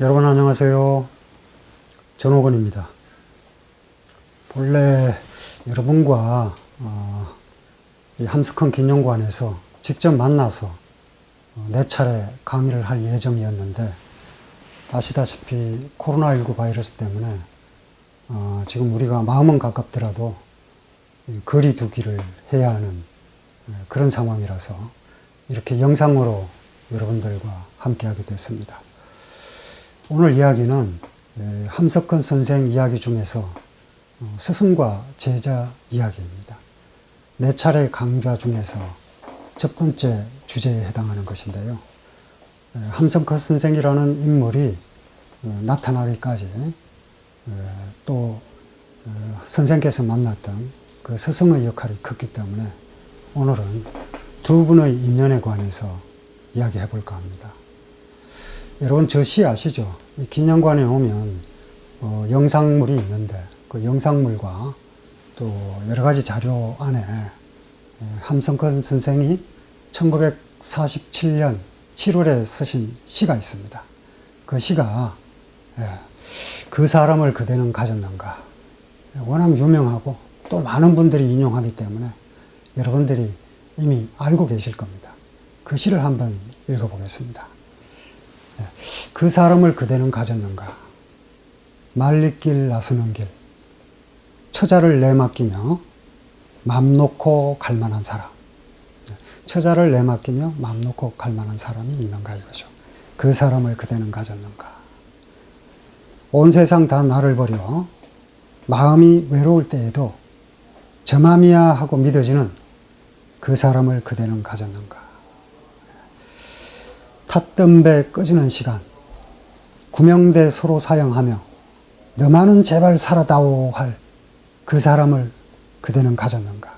여러분 안녕하세요. 전호건입니다. 본래 여러분과 이 함석헌 기념관에서 직접 만나서 4차례 강의를 할 예정이었는데 아시다시피 코로나19 바이러스 때문에 지금 우리가 마음은 가깝더라도 거리 두기를 해야 하는 그런 상황이라서 이렇게 영상으로 여러분들과 함께하게 됐습니다. 오늘 이야기는 함석헌 선생 이야기 중에서 스승과 제자 이야기입니다. 4차례 강좌 중에서 첫 번째 주제에 해당하는 것인데요. 함석헌 선생이라는 인물이 나타나기까지 또 선생께서 만났던 그 스승의 역할이 컸기 때문에 오늘은 두 분의 인연에 관해서 이야기해 볼까 합니다. 여러분 저 시 아시죠? 이 기념관에 오면 영상물이 있는데 그 영상물과 또 여러 가지 자료 안에 함석헌 선생이 1947년 7월에 쓰신 시가 있습니다. 그 시가 그 사람을 그대는 가졌는가 워낙 유명하고 또 많은 분들이 인용하기 때문에 여러분들이 이미 알고 계실 겁니다. 그 시를 한번 읽어보겠습니다. 그 사람을 그대는 가졌는가 말리길 나서는 길 처자를 내맡기며 맘 놓고 갈 만한 사람 처자를 내맡기며 맘 놓고 갈 만한 사람이 있는가 이거죠. 그 사람을 그대는 가졌는가. 온 세상 다 나를 버려 마음이 외로울 때에도 저 맘이야 하고 믿어지는 그 사람을 그대는 가졌는가. 탔던 배 꺼지는 시간 구명대 서로 사형하며 너만은 제발 살아다오 할 그 사람을 그대는 가졌는가.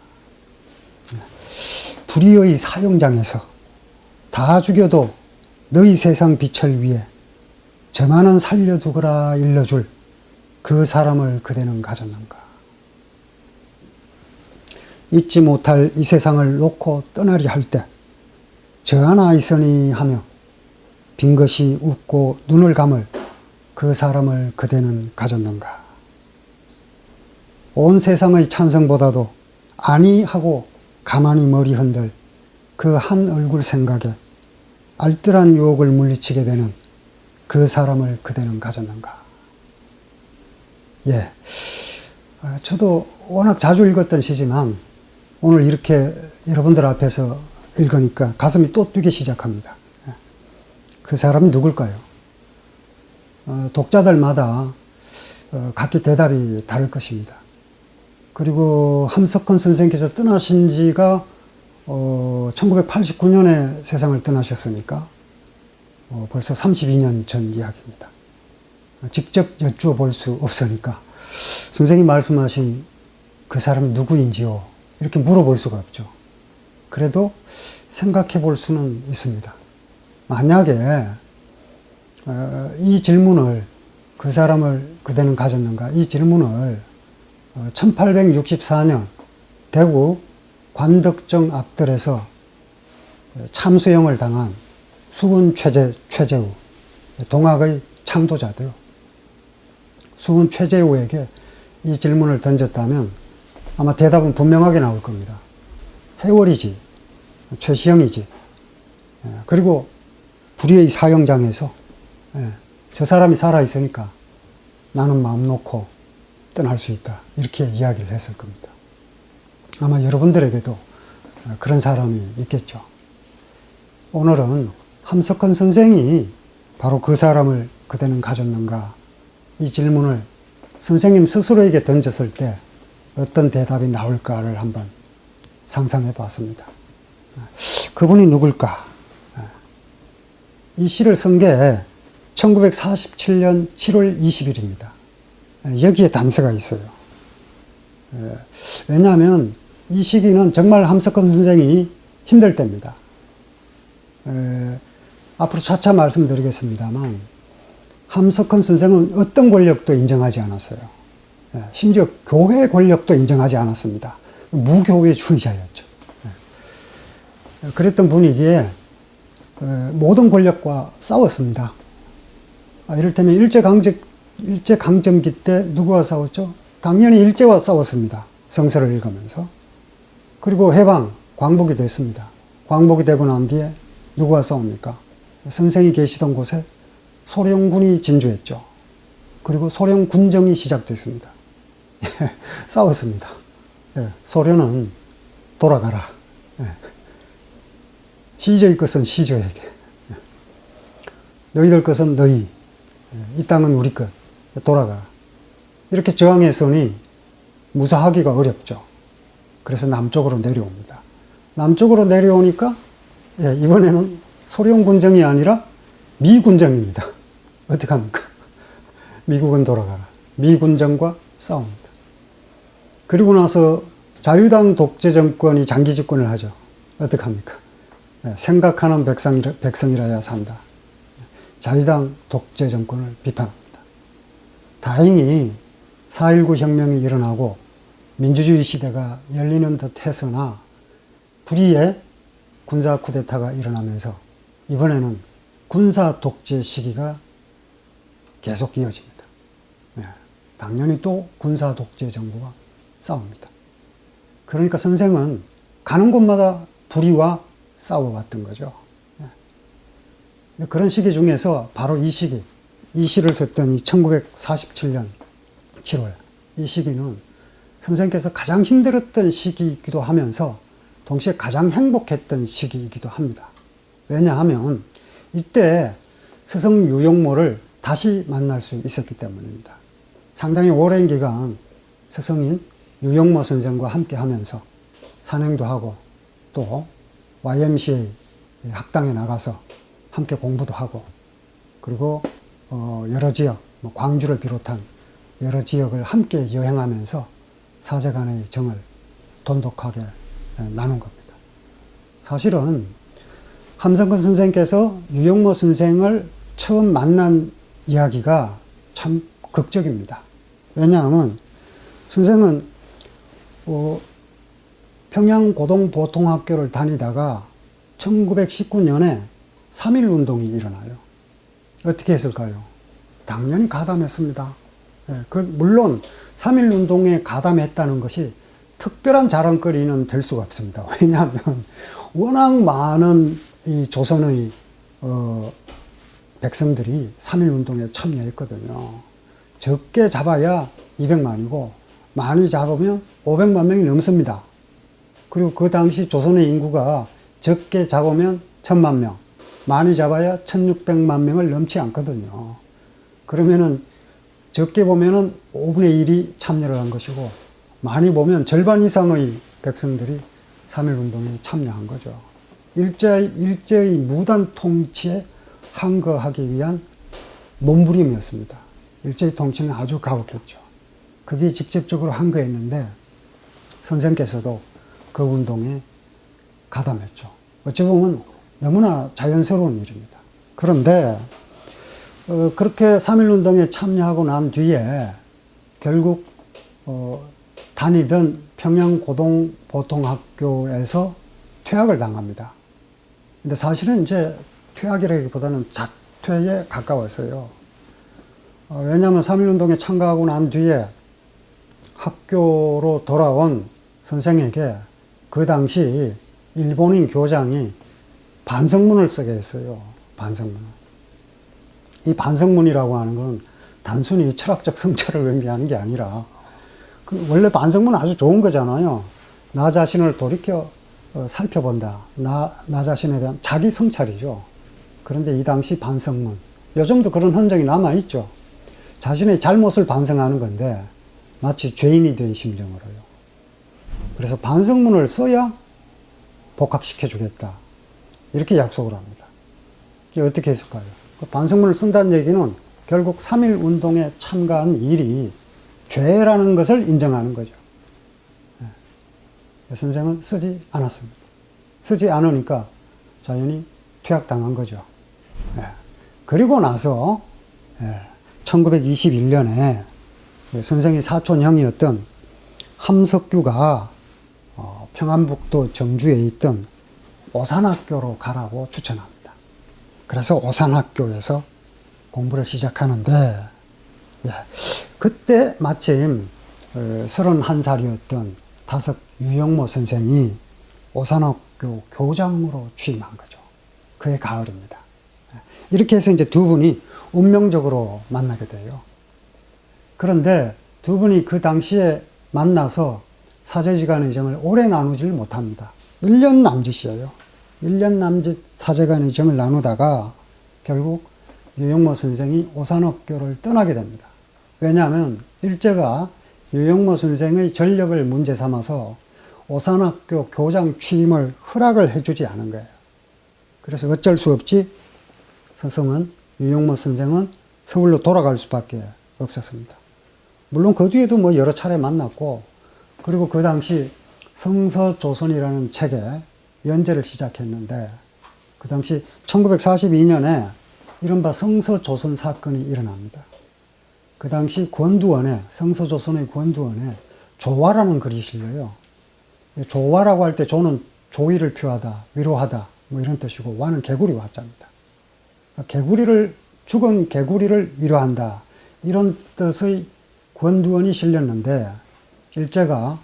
불의의 사형장에서 다 죽여도 너희 세상 빛을 위해 저만은 살려두거라 일러줄 그 사람을 그대는 가졌는가. 잊지 못할 이 세상을 놓고 떠나리 할 때 저 하나 있으니 하며 빈 것이 웃고 눈을 감을 그 사람을 그대는 가졌는가. 온 세상의 찬성보다도 아니 하고 가만히 머리 흔들 그 한 얼굴 생각에 알뜰한 유혹을 물리치게 되는 그 사람을 그대는 가졌는가. 저도 워낙 자주 읽었던 시지만 오늘 이렇게 여러분들 앞에서 읽으니까 가슴이 또 뛰기 시작합니다. 그 사람이 누굴까요? 독자들마다 각기 대답이 다를 것입니다. 그리고 함석헌 선생께서 떠나신 지가 1989년에 세상을 떠나셨으니까 벌써 32년 전 이야기입니다. 직접 여쭈어 볼 수 없으니까 선생님이 말씀하신 그 사람이 누구인지요 이렇게 물어볼 수가 없죠. 그래도 생각해 볼 수는 있습니다. 만약에 이 질문을 그 사람을 그대는 가졌는가 이 질문을 1864년 대구 관덕정 앞들에서 참수형을 당한 수군 최재우 동학의 창도자들 수군 최재우에게 이 질문을 던졌다면 아마 대답은 분명하게 나올 겁니다. 해월이지 최시형이지 그리고 불의의 사형장에서 저 사람이 살아있으니까 나는 마음 놓고 떠날 수 있다 이렇게 이야기를 했을 겁니다. 아마 여러분들에게도 그런 사람이 있겠죠. 오늘은 함석헌 선생이 바로 그 사람을 그대는 가졌는가 이 질문을 선생님 스스로에게 던졌을 때 어떤 대답이 나올까를 한번 상상해 봤습니다. 그분이 누굴까? 이 시를 쓴 게 1947년 7월 20일입니다. 여기에 단서가 있어요. 왜냐하면 이 시기는 정말 함석헌 선생이 힘들 때입니다. 앞으로 차차 말씀드리겠습니다만 함석헌 선생은 어떤 권력도 인정하지 않았어요. 심지어 교회 권력도 인정하지 않았습니다. 무교회주의자였죠. 그랬던 분위기에 모든 권력과 싸웠습니다. 이를테면 일제강점기 때 누구와 싸웠죠? 당연히 일제와 싸웠습니다. 성서를 읽으면서. 그리고 해방, 광복이 됐습니다. 광복이 되고 난 뒤에 누구와 싸웁니까? 선생이 계시던 곳에 소련군이 진주했죠. 그리고 소련 군정이 시작됐습니다. 싸웠습니다. 소련은 돌아가라. 시저의 것은 시저에게. 너희들 것은 너희. 이 땅은 우리 것. 돌아가. 이렇게 저항했으니 무사하기가 어렵죠. 그래서 남쪽으로 내려옵니다. 남쪽으로 내려오니까 이번에는 소련 군정이 아니라 미 군정입니다. 어떻게 합니까? 미국은 돌아가라. 미 군정과 싸웁니다. 그리고 나서 자유당 독재 정권이 장기 집권을 하죠. 어떻게 합니까? 생각하는 백성이라야 산다. 자유당 독재 정권을 비판합니다. 다행히 4.19 혁명이 일어나고 민주주의 시대가 열리는 듯 해서나 불의의 군사 쿠데타가 일어나면서 이번에는 군사 독재 시기가 계속 이어집니다. 당연히 또 군사 독재 정부가 싸웁니다. 그러니까 선생은 가는 곳마다 불의와 싸워왔던 거죠. 그런 시기 중에서 바로 이 시기, 이 시를 썼던 1947년 7월, 이 시기는 선생께서 가장 힘들었던 시기이기도 하면서 동시에 가장 행복했던 시기이기도 합니다. 왜냐하면 이때 스승 유용모를 다시 만날 수 있었기 때문입니다. 상당히 오랜 기간 스승인 유용모 선생과 함께 하면서 산행도 하고 또 YMCA 학당에 나가서 함께 공부도 하고 그리고 여러 지역, 광주를 비롯한 여러 지역을 함께 여행하면서 사제 간의 정을 돈독하게 나눈 겁니다. 사실은 함성근 선생께서 유용모 선생을 처음 만난 이야기가 참 극적입니다. 왜냐하면 선생은 평양고등보통학교를 다니다가 1919년에 3.1운동이 일어나요. 어떻게 했을까요? 당연히 가담했습니다. 물론 3.1운동에 가담했다는 것이 특별한 자랑거리는 될 수가 없습니다. 왜냐하면 워낙 많은 이 조선의 백성들이 3.1운동에 참여했거든요. 적게 잡아야 200만이고 많이 잡으면 500만 명이 넘습니다. 그리고 그 당시 조선의 인구가 적게 잡으면 1000만 명, 많이 잡아야 1600만 명을 넘지 않거든요. 그러면은 적게 보면은 5분의 1이 참여를 한 것이고 많이 보면 절반 이상의 백성들이 3.1운동에 참여한 거죠. 일제의 무단 통치에 항거하기 위한 몸부림이었습니다. 일제의 통치는 아주 가혹했죠. 그게 직접적으로 항거했는데 선생께서도 그 운동에 가담했죠. 어찌 보면 너무나 자연스러운 일입니다. 그런데 그렇게 3.1운동에 참여하고 난 뒤에 결국 다니던 평양고등보통학교에서 퇴학을 당합니다. 근데 사실은 이제 퇴학이라기보다는 자퇴에 가까웠어요. 왜냐하면 3.1운동에 참가하고 난 뒤에 학교로 돌아온 선생에게 그 당시 일본인 교장이 반성문을 쓰게 했어요. 반성문. 이 반성문이라고 하는 건 단순히 철학적 성찰을 의미하는 게 아니라 원래 반성문은 아주 좋은 거잖아요. 나 자신을 돌이켜 살펴본다. 나 자신에 대한 자기 성찰이죠. 그런데 이 당시 반성문, 요즘도 그런 흔적이 남아있죠. 자신의 잘못을 반성하는 건데 마치 죄인이 된 심정으로요. 그래서 반성문을 써야 복학시켜 주겠다. 이렇게 약속을 합니다. 이게 어떻게 했을까요? 반성문을 쓴다는 얘기는 결국 3.1운동에 참가한 일이 죄라는 것을 인정하는 거죠. 선생은 쓰지 않았습니다. 쓰지 않으니까 자연히 퇴학당한 거죠. 그리고 나서 1921년에 선생의 사촌형이었던 함석규가 평안북도 정주에 있던 오산학교로 가라고 추천합니다. 그래서 오산학교에서 공부를 시작하는데, 예, 그때 마침 31살이었던 다석 유영모 선생이 오산학교 교장으로 취임한 거죠. 그해 가을입니다. 이렇게 해서 이제 두 분이 운명적으로 만나게 돼요. 그런데 두 분이 그 당시에 만나서 사제지간 의정을 오래 나누질 못합니다. 1년 남짓이에요. 1년 남짓 사제간 의정을 나누다가 결국 유영모 선생이 오산학교를 떠나게 됩니다. 왜냐하면 일제가 유영모 선생의 전력을 문제 삼아서 오산학교 교장 취임을 허락을 해주지 않은 거예요. 그래서 어쩔 수 없이 서성은 유영모 선생은 서울로 돌아갈 수밖에 없었습니다. 물론 그 뒤에도 뭐 여러 차례 만났고, 그리고 그 당시 성서조선이라는 책에 연재를 시작했는데, 그 당시 1942년에 이른바 성서조선 사건이 일어납니다. 그 당시 권두원에, 성서조선의 권두원에 조화라는 글이 실려요. 조화라고 할 때 조는 조의를 표하다, 위로하다, 뭐 이런 뜻이고, 와는 개구리 와자입니다. 개구리를, 죽은 개구리를 위로한다, 이런 뜻의 권두원이 실렸는데, 일제가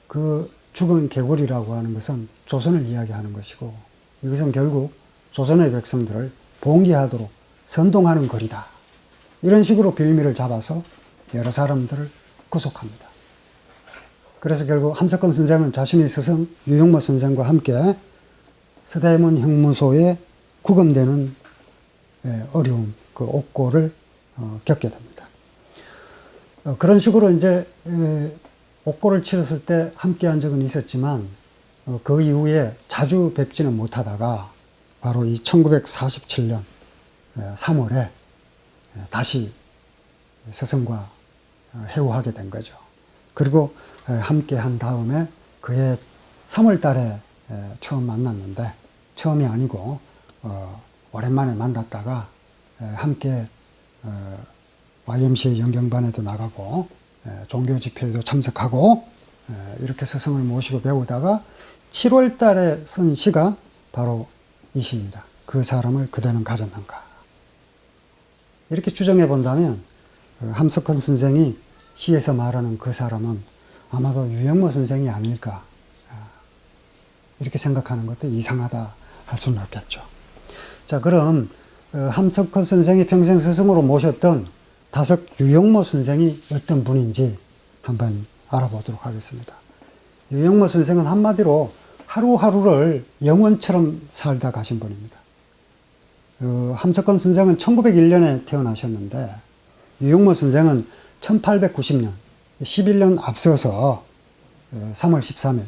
그 죽은 개구리라고 하는 것은 조선을 이야기하는 것이고, 이것은 결국 조선의 백성들을 봉기하도록 선동하는 글이다, 이런 식으로 빌미를 잡아서 여러 사람들을 구속합니다. 그래서 결국 함석헌 선생은 자신의 스승 유영모 선생과 함께 서대문 형무소에 구금되는 어려움, 그 옥고를 겪게 됩니다. 그런 식으로 이제 옥고를 치렀을 때 함께 한 적은 있었지만, 그 이후에 자주 뵙지는 못하다가 바로 이 1947년 3월에 다시 스승과 회우하게 된 거죠. 그리고 함께 한 다음에 그해 3월 달에 처음 만났는데, 처음이 아니고 오랜만에 만났다가 함께 YMCA 연경반에도 나가고 종교 집회에도 참석하고 이렇게 스승을 모시고 배우다가 7월 달에 쓴 시가 바로 이 시입니다. 그 사람을 그대는 가졌는가. 이렇게 추정해 본다면 함석헌 선생이 시에서 말하는 그 사람은 아마도 유영모 선생이 아닐까, 이렇게 생각하는 것도 이상하다 할 수는 없겠죠. 자, 그럼 함석헌 선생이 평생 스승으로 모셨던 다석 유영모 선생이 어떤 분인지 한번 알아보도록 하겠습니다. 유영모 선생은 한마디로 하루하루를 영원처럼 살다 가신 분입니다. 함석헌 선생은 1901년에 태어나셨는데, 유영모 선생은 1890년, 11년 앞서서 3월 13일,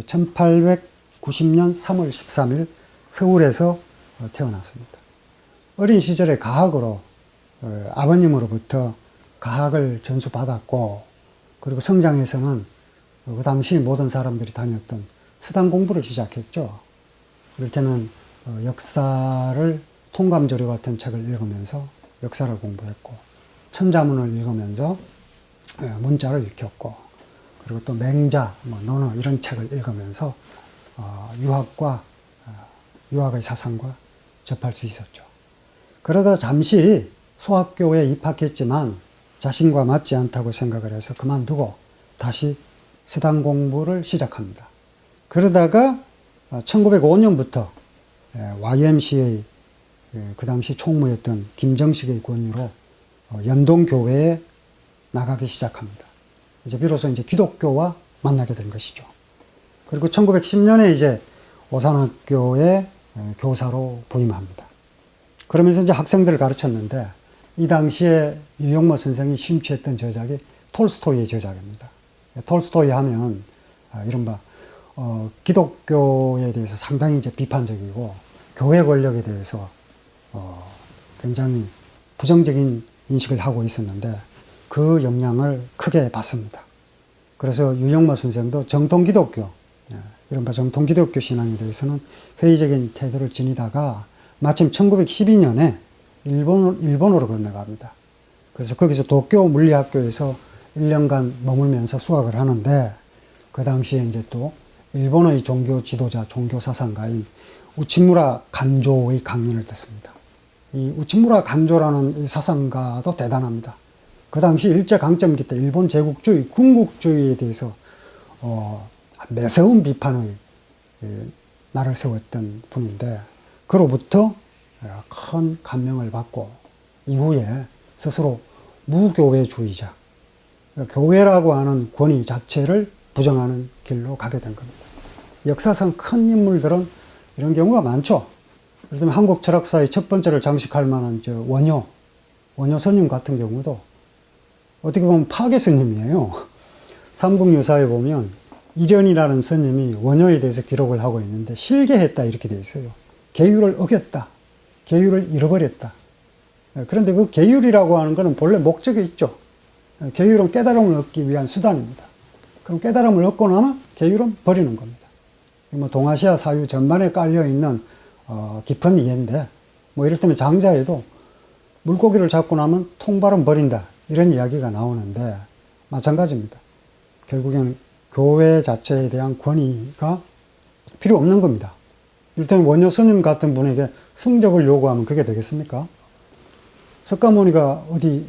1890년 3월 13일 서울에서 태어났습니다. 어린 시절에 가학으로 아버님으로부터 가학을 전수받았고, 그리고 성장에서는 그 당시 모든 사람들이 다녔던 서당 공부를 시작했죠. 그럴 때는 역사를 통감조류 같은 책을 읽으면서 역사를 공부했고, 천자문을 읽으면서 문자를 익혔고, 그리고 또 맹자, 논어 이런 책을 읽으면서 유학의 사상과 접할 수 있었죠. 그러다 잠시 소학교에 입학했지만 자신과 맞지 않다고 생각을 해서 그만두고 다시 서당 공부를 시작합니다. 그러다가 1905년부터 YMCA 그 당시 총무였던 김정식의 권유로 연동교회에 나가기 시작합니다. 이제 비로소 이제 기독교와 만나게 된 것이죠. 그리고 1910년에 이제 오산학교에 교사로 부임합니다. 그러면서 이제 학생들을 가르쳤는데, 이 당시에 유영모 선생이 심취했던 저작이 톨스토이의 저작입니다. 톨스토이 하면 이른바 기독교에 대해서 상당히 이제 비판적이고 교회 권력에 대해서 굉장히 부정적인 인식을 하고 있었는데, 그 영향을 크게 받습니다. 그래서 유영모 선생도 정통 기독교, 이른바 정통 기독교 신앙에 대해서는 회의적인 태도를 지니다가 마침 1912년에 일본으로 건너갑니다. 그래서 거기서 도쿄 물리학교에서 1년간 머물면서 수학을 하는데, 그 당시에 이제 또 일본의 종교 지도자, 종교 사상가인 우치무라 간조의 강연을 듣습니다. 이 우치무라 간조라는 이 사상가도 대단합니다. 그 당시 일제강점기 때 일본 제국주의, 군국주의에 대해서 매서운 비판의 날을 세웠던 분인데, 그로부터 큰 감명을 받고 이후에 스스로 무교회주의자, 교회라고 하는 권위 자체를 부정하는 길로 가게 된 겁니다. 역사상 큰 인물들은 이런 경우가 많죠. 예를 들면 한국 철학사의 첫 번째를 장식할 만한 원효 스님 같은 경우도 어떻게 보면 파괴 스님이에요. 삼국유사에 보면 이련이라는 스님이 원효에 대해서 기록을 하고 있는데 실개했다 이렇게 되어 있어요. 계율을 어겼다. 계율을 잃어버렸다. 그런데 그 계율이라고 하는 것은 본래 목적이 있죠. 계율은 깨달음을 얻기 위한 수단입니다. 그럼 깨달음을 얻고 나면 계율은 버리는 겁니다. 뭐 동아시아 사유 전반에 깔려있는 깊은 이해인데, 뭐 이를테면 장자에도 물고기를 잡고 나면 통발은 버린다 이런 이야기가 나오는데 마찬가지입니다. 결국에는 교회 자체에 대한 권위가 필요 없는 겁니다. 이를테면 원효 스님 같은 분에게 성적을 요구하면 그게 되겠습니까? 석가모니가 어디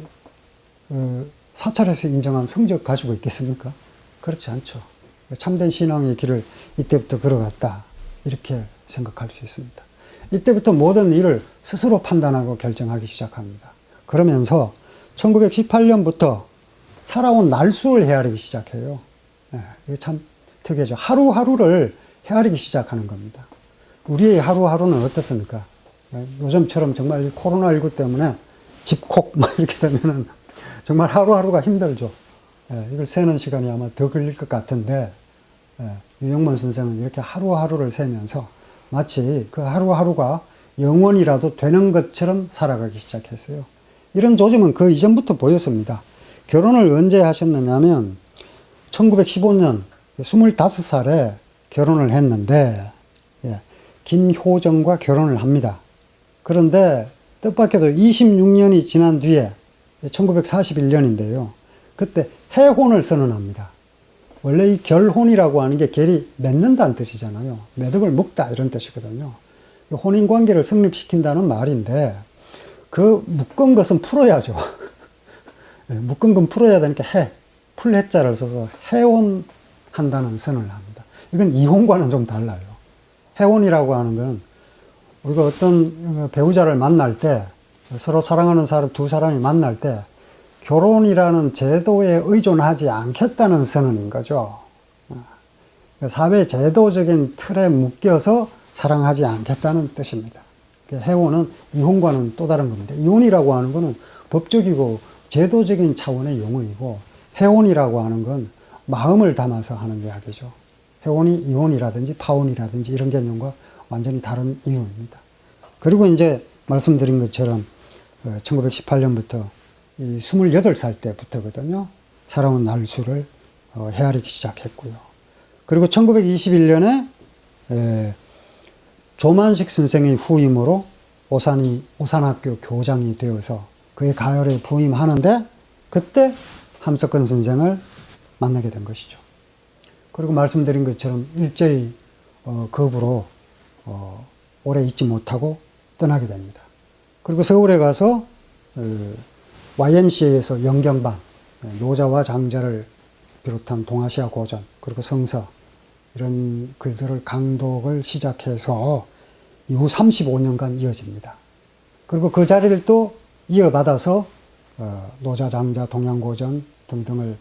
사찰에서 인정한 성적 가지고 있겠습니까? 그렇지 않죠. 참된 신앙의 길을 이때부터 걸어갔다 이렇게 생각할 수 있습니다. 이때부터 모든 일을 스스로 판단하고 결정하기 시작합니다. 그러면서 1918년부터 살아온 날수를 헤아리기 시작해요. 이게 참 특이하죠. 하루하루를 헤아리기 시작하는 겁니다. 우리의 하루하루는 어떻습니까? 요즘처럼 정말 코로나19 때문에 집콕 이렇게 되면은 정말 하루하루가 힘들죠. 이걸 세는 시간이 아마 더 걸릴 것 같은데, 유영문 선생은 이렇게 하루하루를 세면서 마치 그 하루하루가 영원이라도 되는 것처럼 살아가기 시작했어요. 이런 조짐은 그 이전부터 보였습니다. 결혼을 언제 하셨느냐면 1915년 25살에 결혼을 했는데, 김효정과 결혼을 합니다. 그런데 뜻밖에도 26년이 지난 뒤에 1941년인데요. 그때 해혼을 선언합니다. 원래 이 결혼이라고 하는 게 결이 맺는다는 뜻이잖아요. 매듭을 묶다 이런 뜻이거든요. 혼인관계를 성립시킨다는 말인데 그 묶은 것은 풀어야죠. 묶은 건 풀어야 되니까 풀 해자를 써서 해혼한다는 선언을 합니다. 이건 이혼과는 좀 달라요. 해혼이라고 하는 건 우리가 어떤 배우자를 만날 때, 서로 사랑하는 사람 두 사람이 만날 때 결혼이라는 제도에 의존하지 않겠다는 선언인 거죠. 사회 제도적인 틀에 묶여서 사랑하지 않겠다는 뜻입니다. 해혼은 이혼과는 또 다른 겁니다. 이혼이라고 하는 것은 법적이고 제도적인 차원의 용어이고, 해혼이라고 하는 건 마음을 담아서 하는 이야기죠. 해혼이 이혼이라든지 파혼이라든지 이런 개념과 완전히 다른 이유입니다. 그리고 이제 말씀드린 것처럼 1918년부터 28살 때부터거든요. 살아온 날수를 헤아리기 시작했고요. 그리고 1921년에 조만식 선생의 후임으로 오산학교 교장이 되어서 그의 가열에 부임하는데, 그때 함석헌 선생을 만나게 된 것이죠. 그리고 말씀드린 것처럼 일제히 겁으로 오래 있지 못하고 떠나게 됩니다. 그리고 서울에 가서 YMCA에서 영경반, 노자와 장자를 비롯한 동아시아 고전, 그리고 성서 이런 글들을 강독을 시작해서 이후 35년간 이어집니다. 그리고 그 자리를 또 이어받아서 노자, 장자, 동양고전 등등을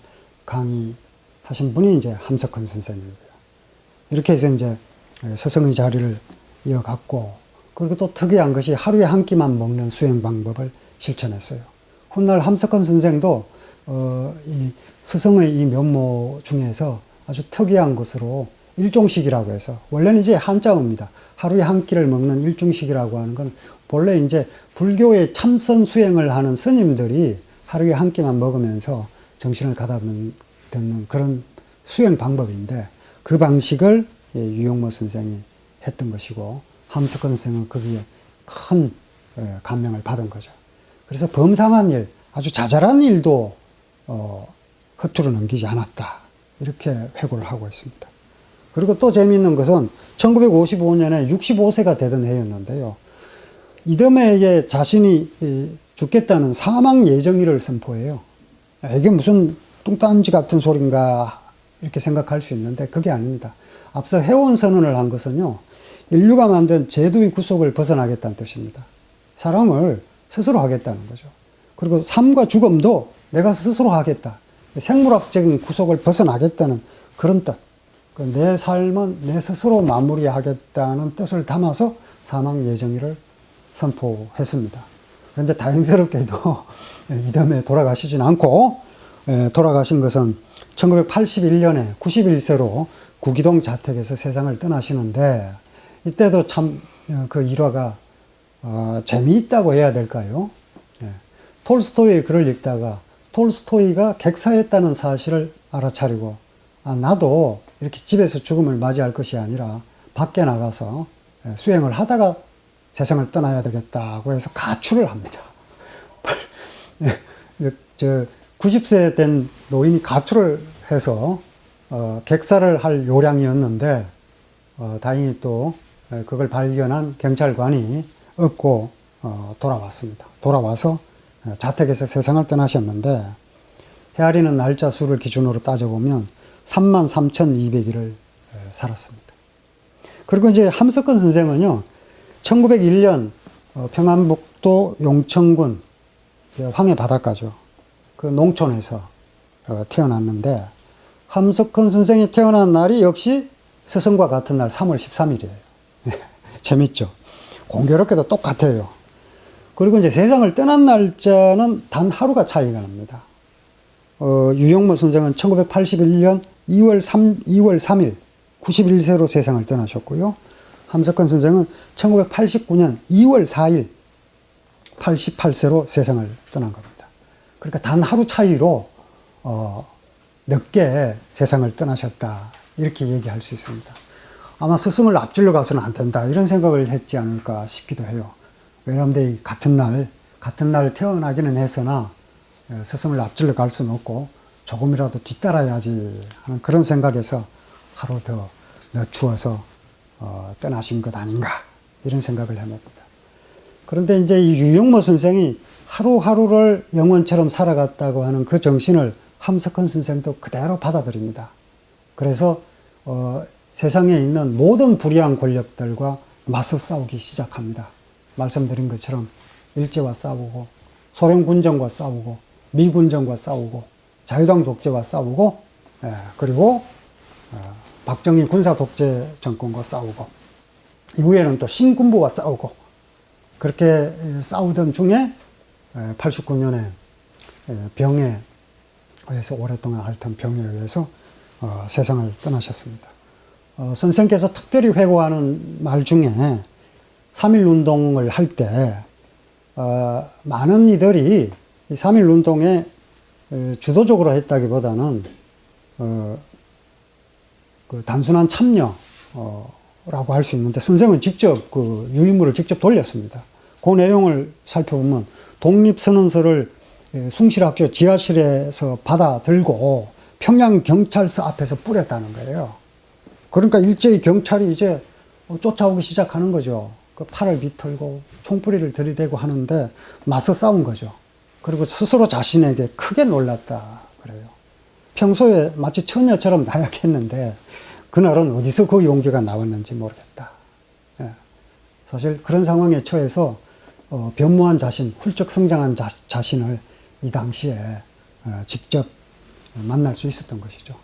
강의하신 분이 이제 함석헌 선생입니다. 이렇게 해서 이제 서성의 자리를 이어갔고, 그리고 또 특이한 것이 하루에 한 끼만 먹는 수행 방법을 실천했어요. 훗날 함석헌 선생도 이 스승의 이 면모 중에서 아주 특이한 것으로 일종식이라고 해서, 원래는 이제 한자어입니다. 하루에 한 끼를 먹는 일중식이라고 하는 건 본래 이제 불교의 참선 수행을 하는 스님들이 하루에 한 끼만 먹으면서 정신을 가다듬는 그런 수행 방법인데, 그 방식을 유영모 선생이 했던 것이고, 함석헌 선생은 거기에 큰 감명을 받은 거죠. 그래서 범상한 일, 아주 자잘한 일도 허투루 넘기지 않았다, 이렇게 회고를 하고 있습니다. 그리고 또 재미있는 것은 1955년에 65세가 되던 해였는데요. 이듬해에 자신이 죽겠다는 사망 예정일을 선포해요. 이게 무슨 뚱딴지 같은 소린가 이렇게 생각할 수 있는데 그게 아닙니다. 앞서 해온 선언을 한 것은요, 인류가 만든 제도의 구속을 벗어나겠다는 뜻입니다. 사랑을 스스로 하겠다는 거죠. 그리고 삶과 죽음도 내가 스스로 하겠다. 생물학적인 구속을 벗어나겠다는 그런 뜻. 내 삶은 내 스스로 마무리하겠다는 뜻을 담아서 사망 예정일을 선포했습니다. 그런데 다행스럽게도 이듬해 돌아가시진 않고, 돌아가신 것은 1981년에 91세로 구기동 자택에서 세상을 떠나시는데, 이때도 참 그 일화가 재미있다고 해야 될까요? 톨스토이의 글을 읽다가 톨스토이가 객사했다는 사실을 알아차리고, 나도 이렇게 집에서 죽음을 맞이할 것이 아니라 밖에 나가서 수행을 하다가 세상을 떠나야 되겠다고 해서 가출을 합니다. 90세 된 노인이 가출을 해서 객사를 할 요량이었는데, 다행히 또 그걸 발견한 경찰관이 업고 돌아왔습니다. 돌아와서 자택에서 세상을 떠나셨는데, 헤아리는 날짜 수를 기준으로 따져보면 33,200일을 살았습니다. 그리고 이제 함석헌 선생은요, 1901년 평안북도 용천군 황해 바닷가죠. 그 농촌에서 태어났는데, 함석헌 선생이 태어난 날이 역시 스승과 같은 날 3월 13일이에요. 재밌죠? 공교롭게도 똑같아요. 그리고 이제 세상을 떠난 날짜는 단 하루가 차이가 납니다. 유영모 선생은 1981년 2월 3일 91세로 세상을 떠나셨고요. 함석헌 선생은 1989년 2월 4일 88세로 세상을 떠난 겁니다. 그러니까 단 하루 차이로 늦게 세상을 떠나셨다, 이렇게 얘기할 수 있습니다. 아마 스승을 앞질러 가서는 안 된다, 이런 생각을 했지 않을까 싶기도 해요. 왜냐하면 같은 날 태어나기는 했으나 스승을 앞질러 갈 수는 없고 조금이라도 뒤따라야지 하는 그런 생각에서 하루 더 늦추어서 떠나신 것 아닌가, 이런 생각을 해봅니다. 그런데 이제 이 유영모 선생이 하루하루를 영원처럼 살아갔다고 하는 그 정신을 함석헌 선생도 그대로 받아들입니다. 그래서 세상에 있는 모든 불의한 권력들과 맞서 싸우기 시작합니다. 말씀드린 것처럼 일제와 싸우고, 소련 군정과 싸우고, 미 군정과 싸우고, 자유당 독재와 싸우고, 그리고 박정희 군사 독재 정권과 싸우고, 이후에는 또 신군부와 싸우고, 그렇게 싸우던 중에 89년에 병에 의해서, 오랫동안 앓던 병에 의해서 세상을 떠나셨습니다. 선생께서 특별히 회고하는 말 중에 3.1운동을 할 때 많은 이들이 3.1운동에 주도적으로 했다기보다는 그 단순한 참여라고 할 수 있는데, 선생은 직접 그 유인물을 직접 돌렸습니다. 그 내용을 살펴보면 독립선언서를 숭실학교 지하실에서 받아 들고 평양경찰서 앞에서 뿌렸다는 거예요. 그러니까 일제히 경찰이 이제 쫓아오기 시작하는 거죠. 그 팔을 비틀고 총뿌리를 들이대고 하는데 맞서 싸운 거죠. 그리고 스스로 자신에게 크게 놀랐다 그래요. 평소에 마치 처녀처럼 나약했는데 그날은 어디서 그 용기가 나왔는지 모르겠다. 사실 그런 상황에 처해서 변모한 자신, 훌쩍 성장한 자신을 이 당시에 직접 만날 수 있었던 것이죠.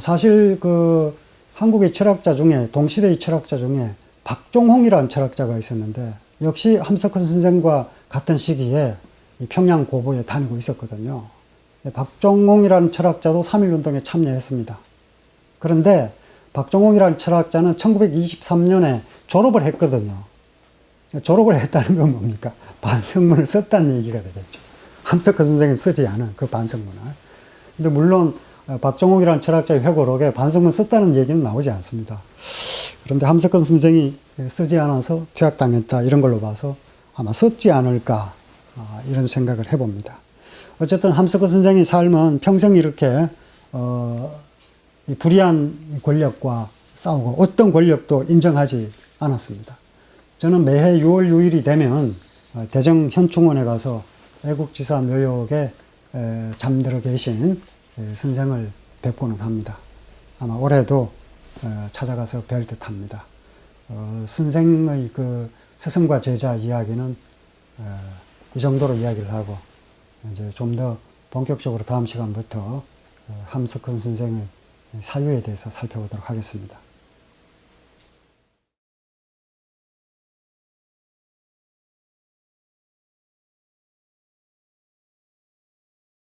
사실 그 한국의 철학자 중에, 동시대의 철학자 중에 박종홍이라는 철학자가 있었는데, 역시 함석헌 선생과 같은 시기에 평양 고보에 다니고 있었거든요. 박종홍이라는 철학자도 3.1운동에 참여했습니다. 그런데 박종홍이라는 철학자는 1923년에 졸업을 했거든요. 졸업을 했다는 건 뭡니까? 반성문을 썼다는 얘기가 되겠죠. 함석헌 선생이 쓰지 않은 그 반성문을. 근데 물론 박종홍이라는 철학자의 회고록에 반성문 썼다는 얘기는 나오지 않습니다. 그런데 함석헌 선생이 쓰지 않아서 퇴학당했다, 이런 걸로 봐서 아마 썼지 않을까, 이런 생각을 해봅니다. 어쨌든 함석헌 선생의 삶은 평생 이렇게 이 불의한 권력과 싸우고 어떤 권력도 인정하지 않았습니다. 저는 매해 6월 6일이 되면 대정 현충원에 가서 애국지사 묘역에 잠들어 계신 선생을 뵙고는 합니다. 아마 올해도 찾아가서 뵐 듯합니다. 선생의 그 스승과 제자 이야기는 이 정도로 이야기를 하고 이제 좀 더 본격적으로 다음 시간부터 함석헌 선생의 사유에 대해서 살펴보도록 하겠습니다.